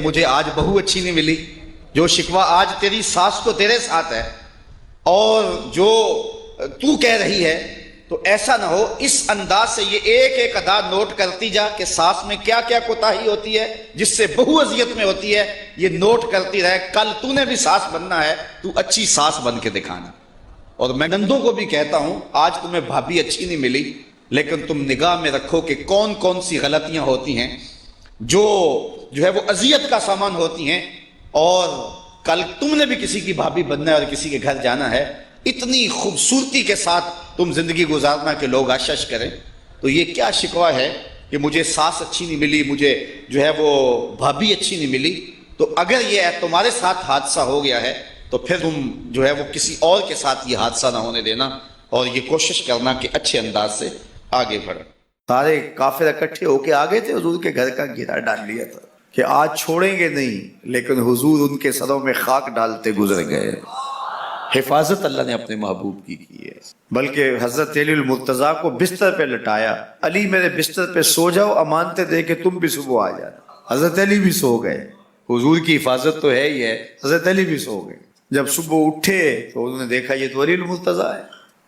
مجھے آج بہو اچھی نہیں ملی، جو شکوہ آج تیری ساس کو تیرے ساتھ ہے اور جو تو کہہ رہی ہے، تو ایسا نہ ہو اس انداز سے یہ ایک ایک ادا نوٹ کرتی جا کہ ساس میں کیا کیا کوتاہی ہوتی ہے جس سے بہو اذیت میں ہوتی ہے، یہ نوٹ کرتی رہے. کل تو نے بھی ساس بننا ہے، تو اچھی ساس بن کے دکھانا. اور میں نندوں کو بھی کہتا ہوں، آج تمہیں بھابھی اچھی نہیں ملی، لیکن تم نگاہ میں رکھو کہ کون کون سی غلطیاں ہوتی ہیں جو ہے وہ اذیت کا سامان ہوتی ہیں، اور کل تم نے بھی کسی کی بھابھی بننا ہے اور کسی کے گھر جانا ہے. اتنی خوبصورتی کے ساتھ تم زندگی گزارنا کہ لوگ آشش کریں. تو یہ کیا شکوہ ہے کہ مجھے ساس اچھی نہیں ملی، مجھے جو ہے وہ بھابھی اچھی نہیں ملی. تو اگر یہ تمہارے ساتھ حادثہ ہو گیا ہے تو پھر تم جو ہے وہ کسی اور کے ساتھ یہ حادثہ نہ ہونے دینا، اور یہ کوشش کرنا کہ اچھے انداز سے آگے بڑھو. سارے کافر اکٹھے ہو کے آگے تھے، حضور کے گھر کا گھیرا ڈال لیا تھا کہ آج چھوڑیں گے نہیں، لیکن حضور ان کے سروں میں خاک ڈالتے گزر گئے. حفاظت اللہ نے اپنے محبوب کی ہے. بلکہ حضرت علی المرتضیٰ کو بستر پہ لٹایا، علی میرے بستر پہ سو جاؤ، امانتیں دے کے تم بھی صبح آ جانا. حضرت علی بھی سو گئے. حضور کی حفاظت تو ہے ہی ہے، حضرت علی بھی سو گئے. جب صبح اٹھے تو انہوں نے دیکھا یہ تو علی المرتضیٰ ہے.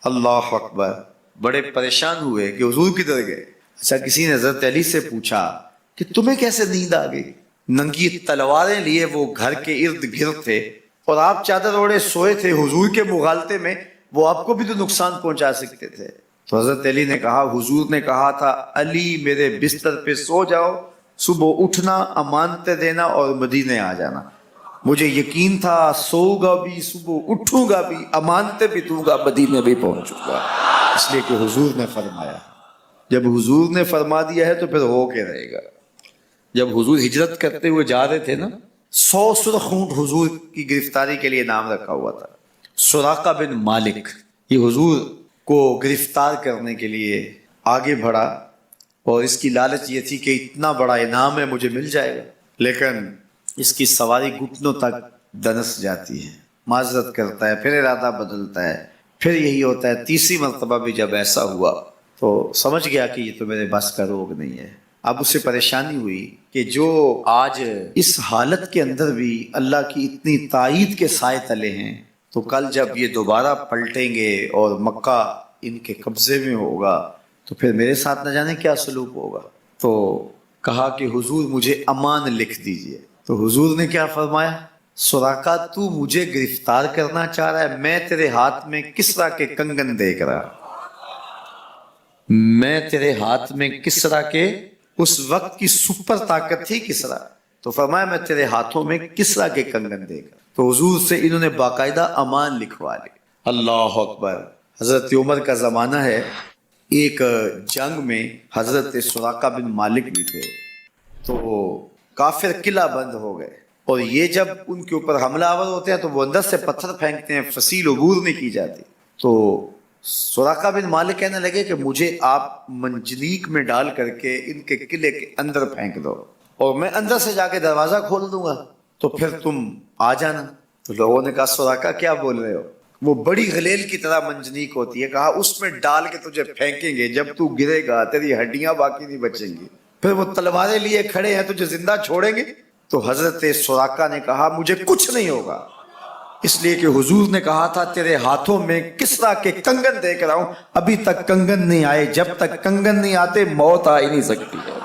اللہ اکبر. بڑے پریشان ہوئے کہ حضور کدھر گئے. اچھا کسی نے حضرت علی سے پوچھا کہ تمہیں کیسے نیند آ گئی؟ ننگی تلواریں لیے وہ گھر کے ارد گرد تھے اور آپ چادر اوڑے سوئے تھے حضور کے مغالطے میں، وہ آپ کو بھی تو نقصان پہنچا سکتے تھے. تو حضرت علی نے کہا حضور نے کہا تھا علی میرے بستر پہ سو جاؤ، صبح اٹھنا، امانتیں دینا اور مدینے آ جانا. مجھے یقین تھا سوؤں گا بھی، صبح اٹھوں گا بھی، امانتیں بھی دوں گا، مدینے بھی پہنچوں گا. اس لیے کہ حضور نے فرمایا. جب حضور نے فرما دیا ہے تو پھر ہو کے رہے گا. جب حضور ہجرت کرتے ہوئے جا رہے تھے نا، 100 سرخ اونٹ حضور کی گرفتاری کے لیے نام رکھا ہوا تھا. سراقہ بن مالک یہ حضور کو گرفتار کرنے کے لیے آگے بڑھا، اور اس کی لالچ یہ تھی کہ اتنا بڑا انعام ہے مجھے مل جائے گا، لیکن اس کی سواری گھٹنوں تک دنس جاتی ہے، معذرت کرتا ہے، پھر ارادہ بدلتا ہے، پھر یہی ہوتا ہے. تیسری مرتبہ بھی جب ایسا ہوا تو سمجھ گیا کہ یہ تو میرے بس کا روگ نہیں ہے. اب اسے پریشانی ہوئی کہ جو آج اس حالت کے اندر بھی اللہ کی اتنی تائید کے سائے تلے ہیں، تو کل جب یہ دوبارہ پلٹیں گے اور مکہ ان کے قبضے میں ہوگا تو پھر میرے ساتھ نہ جانے کیا سلوک ہوگا. تو کہا کہ حضور مجھے امان لکھ دیجئے. تو حضور نے کیا فرمایا؟ سراقہ تو مجھے گرفتار کرنا چاہ رہا ہے، میں تیرے ہاتھ میں کسرا کے کنگن دیکھ رہا، میں تیرے ہاتھ میں کسرا کے، اس وقت کی سپر طاقت تھی کسرا، تو فرمایا میں تیرے ہاتھوں میں کسرا کے کنگن دے گا. تو حضور سے انہوں نے باقاعدہ امان لکھوا لی. اللہ اکبر. حضرت عمر کا زمانہ ہے، ایک جنگ میں حضرت سراقہ بن مالک بھی تھے، تو کافر قلعہ بند ہو گئے، اور یہ جب ان کے اوپر حملہ آور ہوتے ہیں تو وہ اندر سے پتھر پھینکتے ہیں، فصیل عبور نہیں کی جاتی. تو سراقہ بن مالک کہنے لگے کہ مجھے آپ منجنیق میں ڈال کر کے ان کے قلعے کے اندر پھینک دو، اور میں اندر سے جا کے دروازہ کھول دوں گا تو پھر تم آ جانا. تو لوگوں نے کہا سراقہ کیا بول رہے ہو؟ وہ بڑی غلیل کی طرح منجنیق ہوتی ہے، کہا اس میں ڈال کے تجھے پھینکیں گے، جب تو گرے گا تیری ہڈیاں باقی نہیں بچیں گی، پھر وہ تلواریں لیے کھڑے ہیں تجھے زندہ چھوڑیں گے. تو حضرت سراقہ نے کہا مجھے کچھ نہیں ہوگا، اس لیے کہ حضور نے کہا تھا تیرے ہاتھوں میں کسرا کے کنگن دیکھ رہا ہوں. ابھی تک کنگن نہیں آئے، جب تک کنگن نہیں آتے موت آ ہی نہیں سکتی ہے.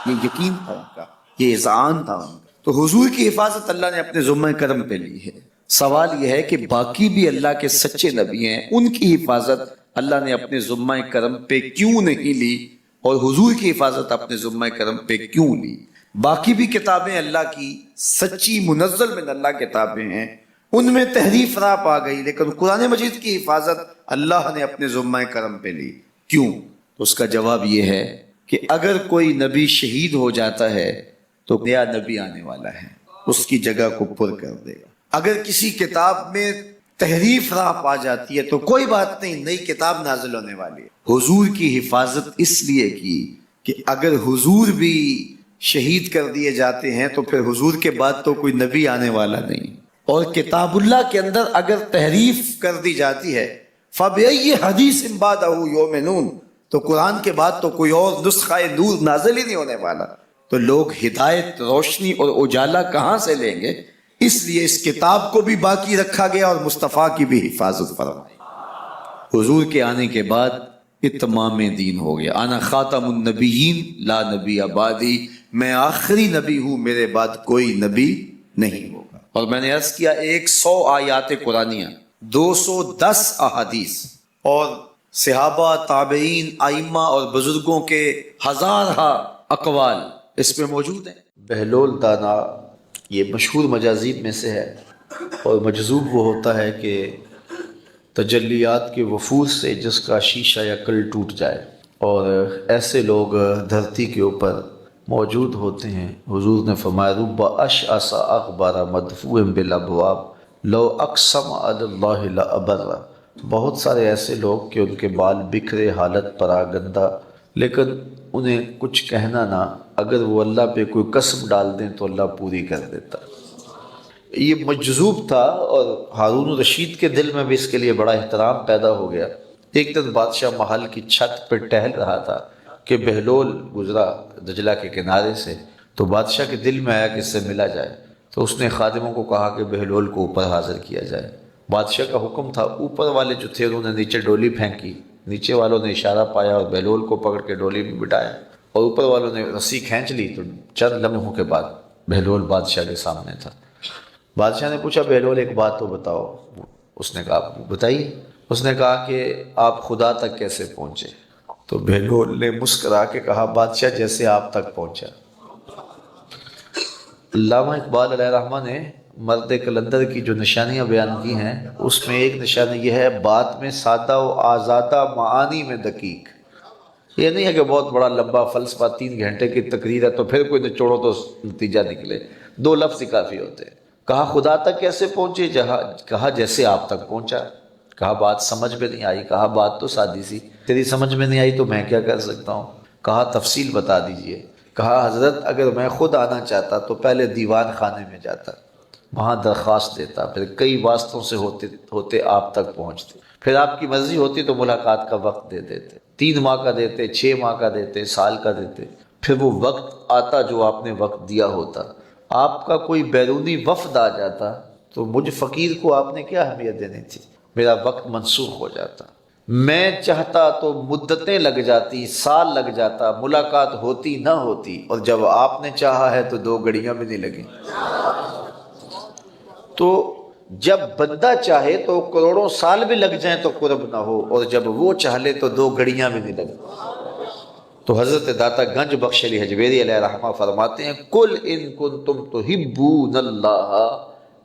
یہ یقین تھا ان کا، یہ اذعان تھا ان کا. تو حضور کی حفاظت اللہ نے اپنے ذمہ کرم پہ لی ہے. سوال یہ ہے کہ باقی بھی اللہ کے سچے نبی ہیں، ان کی حفاظت اللہ نے اپنے ذمہ کرم پہ کیوں نہیں لی، اور حضور کی حفاظت اپنے ذمہ کرم پہ کیوں لی؟ باقی بھی کتابیں اللہ کی سچی منزل من اللہ کتابیں ہیں، ان میں تحریف راپ آ گئی، لیکن قرآن مجید کی حفاظت اللہ نے اپنے ذمہ کرم پہ لی. کیوں؟ تو اس کا جواب یہ ہے کہ اگر کوئی نبی شہید ہو جاتا ہے تو نیا نبی آنے والا ہے، اس کی جگہ کو پر کر دے گا. اگر کسی کتاب میں تحریف راپ آ جاتی ہے تو کوئی بات نہیں، نئی کتاب نازل ہونے والی ہے. حضور کی حفاظت اس لیے کی کہ اگر حضور بھی شہید کر دیے جاتے ہیں تو پھر حضور کے بعد تو کوئی نبی آنے والا نہیں، اور کتاب اللہ کے اندر اگر تحریف کر دی جاتی ہے فَبِأَيِّ حَدِيثٍ بَعْدَهُ يُؤْمِنُونَ، تو قرآن کے بعد تو کوئی اور نسخہ نور نازل ہی نہیں ہونے والا. تو لوگ ہدایت، روشنی اور اجالا کہاں سے لیں گے؟ اس لیے اس کتاب کو بھی باقی رکھا گیا اور مصطفیٰ کی بھی حفاظت فرمائی۔ حضور کے آنے کے بعد اتمام دین ہو گیا۔ انا خاتم النبیین لا نبی بعدی، میں آخری نبی ہوں، میرے بعد کوئی نبی نہیں ہوگا۔ اور میں نے عرض کیا 100 آیات قرآنیہ، 210 احادیث اور صحابہ، تابعین، ائمہ اور بزرگوں کے ہزارہ اقوال اس میں موجود ہیں۔ بہلول دانا یہ مشہور مجازیب میں سے ہے، اور مجذوب وہ ہوتا ہے کہ تجلیات کے وفور سے جس کا شیشہ یا کل ٹوٹ جائے، اور ایسے لوگ دھرتی کے اوپر موجود ہوتے ہیں۔ حضور نے فرمایا رب اشعث اغبر مدفوع بالابواب لو اقسم علی اللہ لابر، بہت سارے ایسے لوگ کہ ان کے بال بکھرے، حالت پراگندہ، لیکن انہیں کچھ کہنا نہ، اگر وہ اللہ پہ کوئی قسم ڈال دیں تو اللہ پوری کر دیتا۔ یہ مجذوب تھا، اور ہارون الرشید کے دل میں بھی اس کے لیے بڑا احترام پیدا ہو گیا۔ ایک دن بادشاہ محل کی چھت پہ ٹہل رہا تھا کہ بہلول گزرا دجلہ کے کنارے سے، تو بادشاہ کے دل میں آیا کہ اس سے ملا جائے، تو اس نے خادموں کو کہا کہ بہلول کو اوپر حاضر کیا جائے۔ بادشاہ کا حکم تھا، اوپر والے جو تھے انہوں نے نیچے ڈولی پھینکی، نیچے والوں نے اشارہ پایا اور بہلول کو پکڑ کے ڈولی میں بٹھایا، اور اوپر والوں نے رسی کھینچ لی، تو چند لمحوں کے بعد بہلول بادشاہ کے سامنے تھا۔ بادشاہ نے پوچھا بہلول ایک بات تو بتاؤ۔ اس نے کہا بتائیے۔ اس نے کہا کہ آپ خدا تک کیسے پہنچے؟ تو بہلول نے مسکرا کے کہا بادشاہ جیسے آپ تک پہنچا۔ علامہ اقبال علیہ رحمہ نے مرد کلندر کی جو نشانیاں بیان کی ہیں، اس میں ایک نشانی یہ ہے بات میں سادہ و آزادہ، معانی میں دقیق۔ یہ نہیں ہے کہ بہت بڑا لمبا فلسفہ 3 گھنٹے کی تقریر ہے تو پھر کوئی نچوڑو تو نتیجہ نکلے، 2 لفظ ہی کافی ہوتے ہیں۔ کہا خدا تک کیسے پہنچے؟ کہا جیسے آپ تک پہنچا۔ کہا بات سمجھ میں نہیں آئی؟ کہا بات تو سادی سی، تیری سمجھ میں نہیں آئی تو میں کیا کر سکتا ہوں؟ کہا تفصیل بتا دیجئے۔ کہا حضرت اگر میں خود آنا چاہتا تو پہلے دیوان خانے میں جاتا، وہاں درخواست دیتا، پھر کئی واسطوں سے ہوتے آپ تک پہنچتے، پھر آپ کی مرضی ہوتی تو ملاقات کا وقت دے دیتے، 3 ماہ کا دیتے، 6 ماہ کا دیتے، سال کا دیتے، پھر وہ وقت آتا جو آپ نے وقت دیا ہوتا۔ آپ کا کوئی بیرونی وفد آ جاتا تو مجھ فقیر کو آپ نے کیا اہمیت دینی تھی؟ میرا وقت منسوخ ہو جاتا۔ میں چاہتا تو مدتیں لگ جاتی، سال لگ جاتا، ملاقات ہوتی نہ ہوتی، اور جب آپ نے چاہا ہے تو 2 گھڑیاں بھی نہیں لگیں۔ تو جب بندہ چاہے تو کروڑوں سال بھی لگ جائیں تو قرب نہ ہو، اور جب وہ چاہ لے تو 2 گھڑیاں بھی نہیں لگیں۔ تو حضرت داتا گنج بخش علی حجویری علیہ رحمہ فرماتے ہیں کل ان کنتم تحبون اللہ،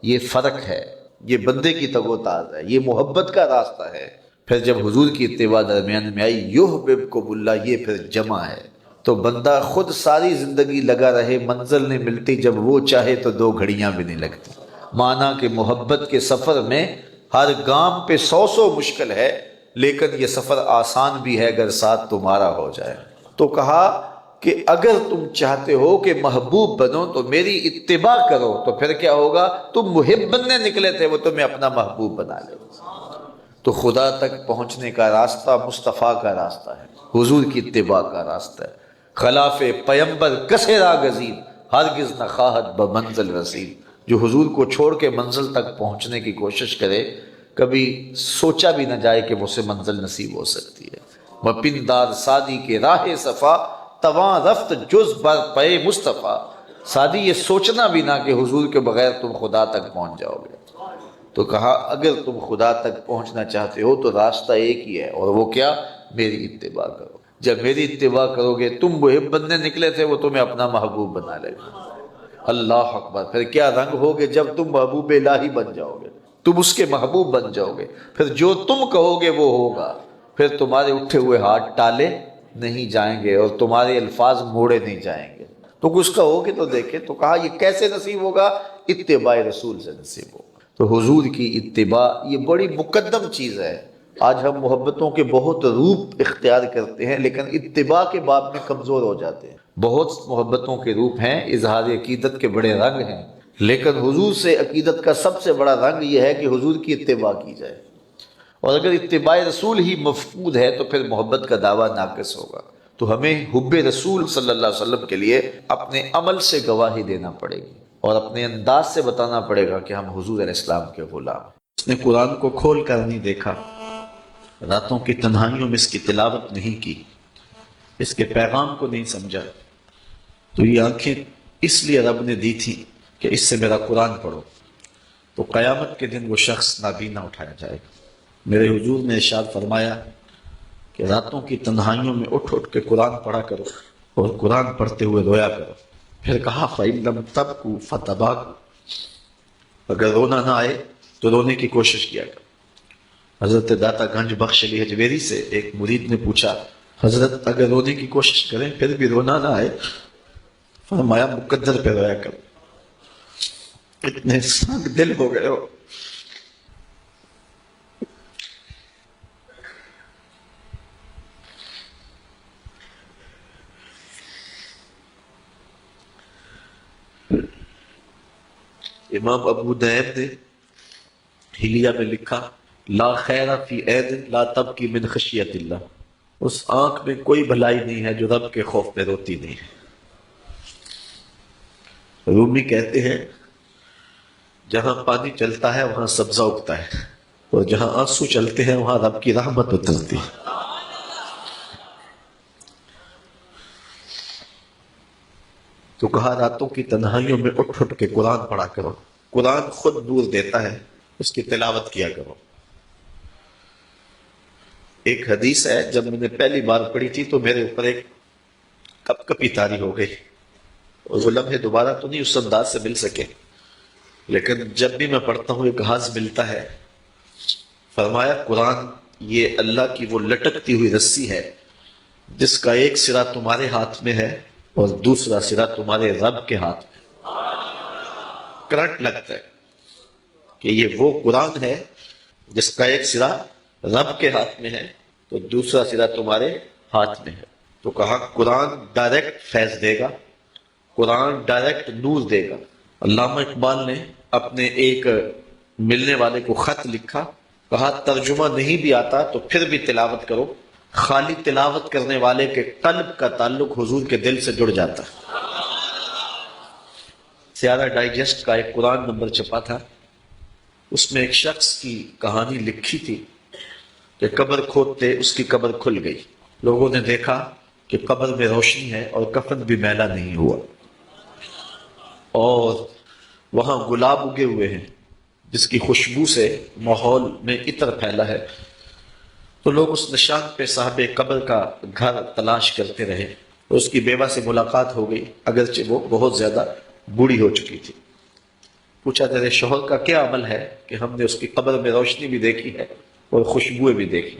یہ فرق ہے، یہ بندے کی تگ و تاز ہے، یہ محبت کا راستہ ہے۔ پھر جب حضور کی اتباع درمیان میں آئی یحببکم اللہ، یہ پھر جمع ہے۔ تو بندہ خود ساری زندگی لگا رہے، منزل نہیں ملتی، جب وہ چاہے تو 2 گھڑیاں بھی نہیں لگتی۔ مانا کہ محبت کے سفر میں ہر گام پہ 100 مشکل ہے، لیکن یہ سفر آسان بھی ہے اگر ساتھ تمہارا ہو جائے۔ تو کہا کہ اگر تم چاہتے ہو کہ محبوب بنو تو میری اتباع کرو، تو پھر کیا ہوگا؟ تم محب بننے نکلے تھے، وہ تمہیں اپنا محبوب بنا لے۔ تو خدا تک پہنچنے کا راستہ مصطفیٰ کا راستہ ہے، حضور کی اتباع کا راستہ ہے۔ خلاف پیمبر کسے راگزین ہرگز نہ خواہد بمنزل رسید، جو حضور کو چھوڑ کے منزل تک پہنچنے کی کوشش کرے، کبھی سوچا بھی نہ جائے کہ وہ سے منزل نصیب ہو سکتی ہے۔ مپندار سادی کے راہ صفا تواں رفت جز بر پے مصطفیٰ، سادی یہ سوچنا بھی نہ کہ حضور کے بغیر تم خدا تک پہنچ جاؤ گے۔ تو کہا اگر تم خدا تک پہنچنا چاہتے ہو تو راستہ ایک ہی ہے، اور وہ کیا؟ میری اتباع کرو۔ جب میری اتباع کرو گے، تم محب بننے نکلے تھے، وہ تمہیں اپنا محبوب بنا لے گا۔ اللہ اکبر! پھر کیا رنگ ہوگے جب تم محبوب الہی بن جاؤ گے، تم اس کے محبوب بن جاؤ گے، پھر جو تم کہو گے وہ ہوگا، پھر تمہارے اٹھے ہوئے ہاتھ ٹالے نہیں جائیں گے اور تمہارے الفاظ موڑے نہیں جائیں گے۔ تو کچھ کہو گے تو دیکھیں۔ تو کہا یہ کیسے نصیب ہوگا؟ اتباع رسول سے نصیب ہوگا۔ تو حضور کی اتباع یہ بڑی مقدم چیز ہے۔ آج ہم محبتوں کے بہت روپ اختیار کرتے ہیں، لیکن اتباع کے باب میں کمزور ہو جاتے ہیں۔ بہت محبتوں کے روپ ہیں، اظہار عقیدت کے بڑے رنگ ہیں، لیکن حضور سے عقیدت کا سب سے بڑا رنگ یہ ہے کہ حضور کی اتباع کی جائے۔ اور اگر اتباع رسول ہی مفقود ہے تو پھر محبت کا دعویٰ ناقص ہوگا۔ تو ہمیں حب رسول صلی اللہ علیہ وسلم کے لیے اپنے عمل سے گواہی دینا پڑے گی اور اپنے انداز سے بتانا پڑے گا کہ ہم حضور علیہ السلام کے غلام ہیں۔ اس نے قرآن کو کھول کر نہیں دیکھا، راتوں کی تنہائیوں میں اس کی تلاوت نہیں کی، اس کے پیغام کو نہیں سمجھا، تو یہ آنکھیں اس لیے رب نے دی تھی کہ اس سے میرا قرآن پڑھو، تو قیامت کے دن وہ شخص نابینا اٹھایا جائے گا۔ میرے حضور نے ارشاد فرمایا کہ راتوں کی تنہائیوں میں اٹھ اٹھ کے قرآن پڑھا کرو اور قرآن پڑھتے ہوئے رویا کرو۔ پھر کہا فَإِن لَمْ تَبْكُوا فَتَبَاكُوا، اگر رونا نہ آئے تو رونے کی کوشش کیا کرو۔ حضرت داتا گنج بخش علی حجویری سے ایک مرید نے پوچھا حضرت اگر رونے کی کوشش کریں پھر بھی رونا نہ آئے، فرمایا مقدر پہ رویا کرو، اتنے سنگ دل ہو گئے ہو۔ امام ابو نعیم نے حلیہ میں لکھا لا خیر فی عین لا تبکی من خشیت اللہ، اس آنکھ میں کوئی بھلائی نہیں ہے جو رب کے خوف میں روتی نہیں ہے۔ رومی کہتے ہیں جہاں پانی چلتا ہے وہاں سبزہ اگتا ہے اور جہاں آنسو چلتے ہیں وہاں رب کی رحمت اترتی ہے۔ تو کہا راتوں کی تنہائیوں میں اٹھ اٹھ کے قرآن پڑھا کرو، قرآن خود نور دیتا ہے، اس کی تلاوت کیا کرو۔ ایک حدیث ہے جب میں نے پہلی بار پڑھی تھی تو میرے اوپر ایک کپ کپی طاری ہو گئی اور وہ لمحے دوبارہ تو نہیں اس انداز سے مل سکے، لیکن جب بھی میں پڑھتا ہوں ایک حاض ملتا ہے۔ فرمایا قرآن یہ اللہ کی وہ لٹکتی ہوئی رسی ہے جس کا ایک سرا تمہارے ہاتھ میں ہے اور دوسرا سرا تمہارے رب کے ہاتھ میں۔ کرنٹ لگتا ہے کہ یہ وہ قرآن ہے جس کا ایک سرا رب کے ہاتھ میں ہے تو دوسرا سرا تمہارے ہاتھ میں ہے۔ تو کہا قرآن ڈائریکٹ فیض دے گا، قرآن ڈائریکٹ نور دے گا۔ علامہ اقبال نے اپنے ایک ملنے والے کو خط لکھا، کہا ترجمہ نہیں بھی آتا تو پھر بھی تلاوت کرو، خالی تلاوت کرنے والے کے قلب کا تعلق حضور کے دل سے جڑ جاتا ہے۔ سیارہ ڈائجسٹ کا ایک قرآن نمبر چھپا تھا، اس میں ایک شخص کی کہانی لکھی تھی کہ قبر کھودتے اس کی قبر کھل گئی، لوگوں نے دیکھا کہ قبر میں روشنی ہے اور کفن بھی میلا نہیں ہوا، اور وہاں گلاب اگے ہوئے ہیں جس کی خوشبو سے ماحول میں عطر پھیلا ہے۔ تو لوگ اس نشان پہ صاحب قبر کا گھر تلاش کرتے رہے اور اس کی بیوہ سے ملاقات ہو گئی، اگرچہ وہ بہت زیادہ بوڑھی ہو چکی تھی۔ پوچھا تیرے شوہر کا کیا عمل ہے کہ ہم نے اس کی قبر میں روشنی بھی دیکھی ہے اور خوشبوئیں بھی دیکھی؟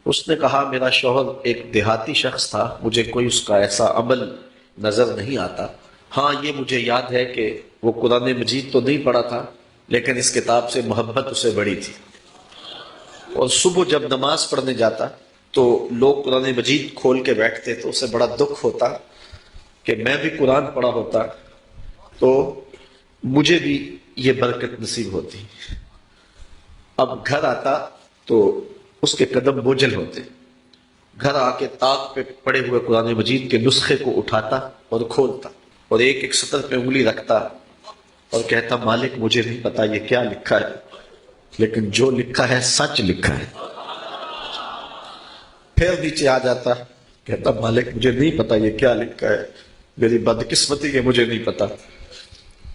اس نے کہا میرا شوہر ایک دیہاتی شخص تھا، مجھے کوئی اس کا ایسا عمل نظر نہیں آتا، ہاں یہ مجھے یاد ہے کہ وہ قرآن مجید تو نہیں پڑھا تھا لیکن اس کتاب سے محبت اسے بڑی تھی، اور صبح جب نماز پڑھنے جاتا تو لوگ قرآن مجید کھول کے بیٹھتے تو اسے بڑا دکھ ہوتا کہ میں بھی قرآن پڑھا ہوتا تو مجھے بھی یہ برکت نصیب ہوتی۔ اب گھر آتا تو اس کے قدم بوجھل ہوتے، گھر آ کے طاق پہ پڑے ہوئے قرآن مجید کے نسخے کو اٹھاتا اور کھولتا اور ایک ایک سطر پہ انگلی رکھتا اور کہتا مالک مجھے نہیں پتا یہ کیا لکھا ہے، لیکن جو لکھا ہے سچ لکھا ہے۔ پھر نیچے آ جاتا، کہتا مالک مجھے نہیں پتا یہ کیا لکھا ہے، میری بدقسمتی کہ مجھے نہیں پتا،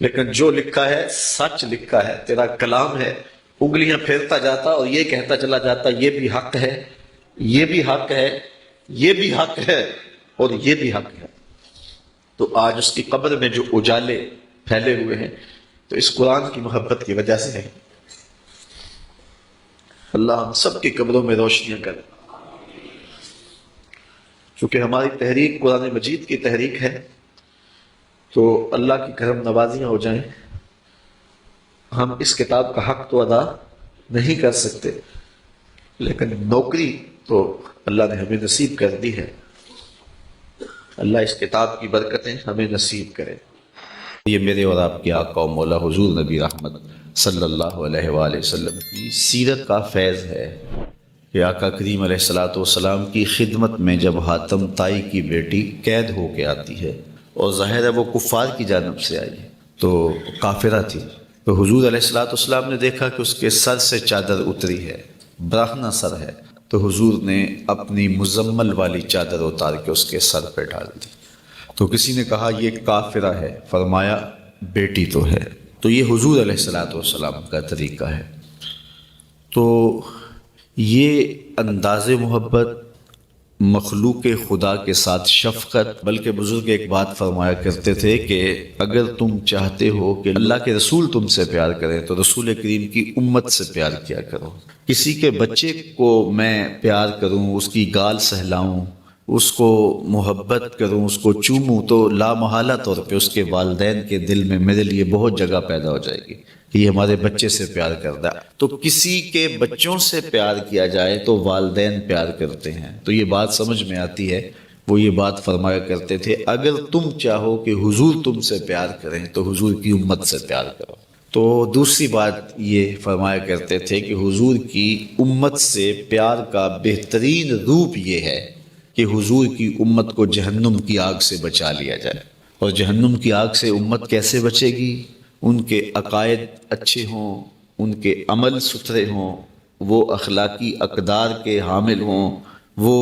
لیکن جو لکھا ہے سچ لکھا ہے، تیرا کلام ہے۔ انگلیاں پھیرتا جاتا اور یہ کہتا چلا جاتا یہ بھی حق ہے، یہ بھی حق ہے، یہ بھی حق ہے اور یہ بھی حق ہے۔ تو آج اس کی قبر میں جو اجالے پھیلے ہوئے ہیں تو اس قرآن کی محبت کی وجہ سے ہے۔ اللہ ہم سب کی قبروں میں روشنیاں کرے۔ چونکہ ہماری تحریک قرآن مجید کی تحریک ہے تو اللہ کی کرم نوازیاں ہو جائیں۔ ہم اس کتاب کا حق تو ادا نہیں کر سکتے لیکن نوکری تو اللہ نے ہمیں نصیب کر دی ہے۔ اللہ اس کتاب کی برکتیں ہمیں نصیب کرے۔ یہ میرے اور آپ کے آقا و مولا حضور نبی رحمت صلی اللہ علیہ وآلہ وسلم کی سیرت کا فیض ہے کہ آقا کریم علیہ الصلوۃ والسلام کی خدمت میں جب حاتم طائی کی بیٹی قید ہو کے آتی ہے اور ظاہر ہے وہ کفار کی جانب سے آئی ہے، تو کافرہ تھی، تو حضور علیہ الصلوۃ والسلام نے دیکھا کہ اس کے سر سے چادر اتری ہے، برہنہ سر ہے، تو حضور نے اپنی مزمل والی چادر اتار کے اس کے سر پہ ڈال دی۔ تو کسی نے کہا یہ کافرہ ہے، فرمایا بیٹی تو ہے۔ تو یہ حضور علیہ الصلوۃ والسلام کا طریقہ ہے۔ تو یہ انداز محبت، مخلوق خدا کے ساتھ شفقت، بلکہ بزرگ ایک بات فرمایا کرتے تھے کہ اگر تم چاہتے ہو کہ اللہ کے رسول تم سے پیار کریں تو رسول کریم کی امت سے پیار کیا کرو۔ کسی کے بچے کو میں پیار کروں، اس کی گال سہلاؤں، اس کو محبت کروں، اس کو چوموں، تو لامحالہ طور پہ اس کے والدین کے دل میں میرے لیے بہت جگہ پیدا ہو جائے گی کہ یہ ہمارے بچے سے پیار کرتا ہے۔ تو کسی کے بچوں سے پیار کیا جائے تو والدین پیار کرتے ہیں۔ تو یہ بات سمجھ میں آتی ہے، وہ یہ بات فرمایا کرتے تھے اگر تم چاہو کہ حضور تم سے پیار کریں تو حضور کی امت سے پیار کرو۔ تو دوسری بات یہ فرمایا کرتے تھے کہ حضور کی امت سے پیار کا بہترین روپ یہ ہے کہ حضور کی امت کو جہنم کی آگ سے بچا لیا جائے۔ اور جہنم کی آگ سے امت کیسے بچے گی؟ ان کے عقائد اچھے ہوں، ان کے عمل ستھرے ہوں، وہ اخلاقی اقدار کے حامل ہوں، وہ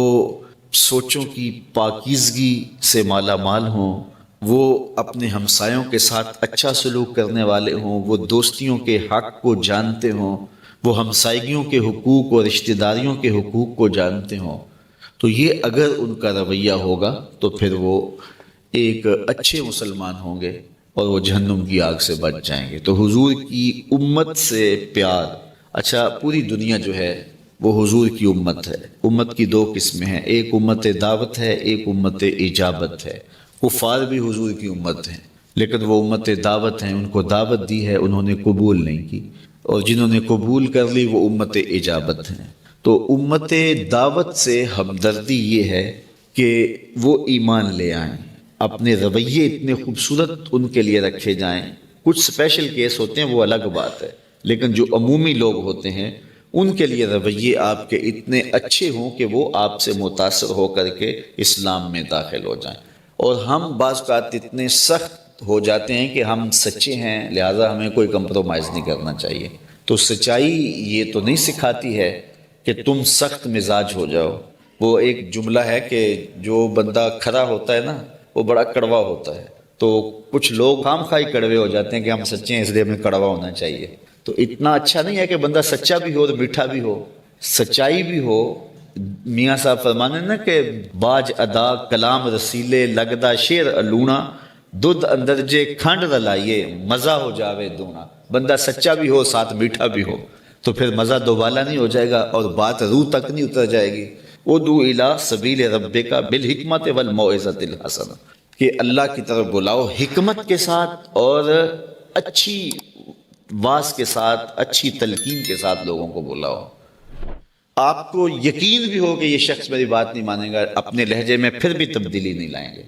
سوچوں کی پاکیزگی سے مالا مال ہوں، وہ اپنے ہمسایوں کے ساتھ اچھا سلوک کرنے والے ہوں، وہ دوستیوں کے حق کو جانتے ہوں، وہ ہمسائیگیوں کے حقوق اور رشتہ داریوں کے حقوق کو جانتے ہوں۔ تو یہ اگر ان کا رویہ ہوگا تو پھر وہ ایک اچھے مسلمان ہوں گے اور وہ جہنم کی آگ سے بچ جائیں گے۔ تو حضور کی امت سے پیار، اچھا پوری دنیا جو ہے وہ حضور کی امت ہے۔ امت کی دو قسمیں ہیں، ایک امت دعوت ہے، ایک امت اجابت ہے۔ کفار بھی حضور کی امت ہیں، لیکن وہ امت دعوت ہیں، ان کو دعوت دی ہے، انہوں نے قبول نہیں کی، اور جنہوں نے قبول کر لی وہ امت اجابت ہیں۔ تو امت دعوت سے ہمدردی یہ ہے کہ وہ ایمان لے آئیں، اپنے رویے اتنے خوبصورت ان کے لیے رکھے جائیں۔ کچھ اسپیشل کیس ہوتے ہیں وہ الگ بات ہے، لیکن جو عمومی لوگ ہوتے ہیں ان کے لیے رویے آپ کے اتنے اچھے ہوں کہ وہ آپ سے متاثر ہو کر کے اسلام میں داخل ہو جائیں۔ اور ہم بعض اوقات اتنے سخت ہو جاتے ہیں کہ ہم سچے ہیں، لہٰذا ہمیں کوئی کمپرومائز نہیں کرنا چاہیے۔ تو سچائی یہ تو نہیں سکھاتی ہے کہ تم سخت مزاج ہو جاؤ۔ وہ ایک جملہ ہے کہ جو بندہ کھرا ہوتا ہے نا وہ بڑا کڑوا ہوتا ہے، تو کچھ لوگ خام خواہ کڑوے ہو جاتے ہیں کہ ہم سچے ہیں اس لیے ہمیں کڑوا ہونا چاہیے۔ تو اتنا اچھا نہیں ہے کہ بندہ سچا بھی ہو اور میٹھا بھی ہو، سچائی بھی ہو۔ میاں صاحب فرمانے نا کہ باج ادا کلام رسیلے لگدا شیر الونا دودھ اندرجے کھنڈ رلائیے مزہ ہو جاوے دونا۔ بندہ سچا بھی ہو ساتھ میٹھا بھی ہو تو پھر مزہ دوبالا نہیں ہو جائے گا اور بات روح تک نہیں اتر جائے گی۔ ادعو الی سبیل ربک بالحکمت والموعظۃ الحسنہ، کہ اللہ کی طرف بلاؤ حکمت کے ساتھ اور اچھی واز کے ساتھ، اچھی تلقین کے ساتھ لوگوں کو بلاؤ۔ آپ کو یقین بھی ہو کہ یہ شخص میری بات نہیں مانے گا، اپنے لہجے میں پھر بھی تبدیلی نہیں لائیں گے۔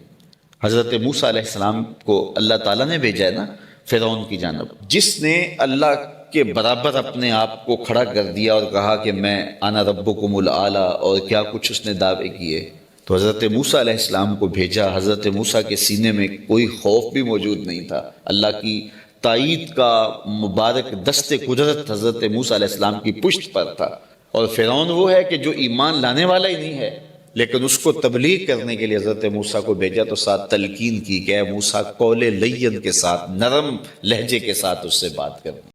حضرت موسیٰ علیہ السلام کو اللہ تعالیٰ نے بھیجا ہے نا فرعون کی جانب، جس نے اللہ کے برابر اپنے آپ کو کھڑا کر دیا اور کہا کہ میں انا ربکم الاعلی، اور کیا کچھ اس نے دعوے کیے۔ تو حضرت موسیٰ علیہ السلام کو بھیجا۔ حضرت موسیٰ کے سینے میں کوئی خوف بھی موجود نہیں تھا، اللہ کی تائید کا مبارک دست قدرت حضرت موسیٰ علیہ السلام کی پشت پر تھا۔ اور فرعون وہ ہے کہ جو ایمان لانے والا ہی نہیں ہے، لیکن اس کو تبلیغ کرنے کے لیے حضرت موسیٰ کو بھیجا تو ساتھ تلقین کی کہ اے موسیٰ قول لین کے ساتھ، نرم لہجے کے ساتھ اس سے بات کرنی۔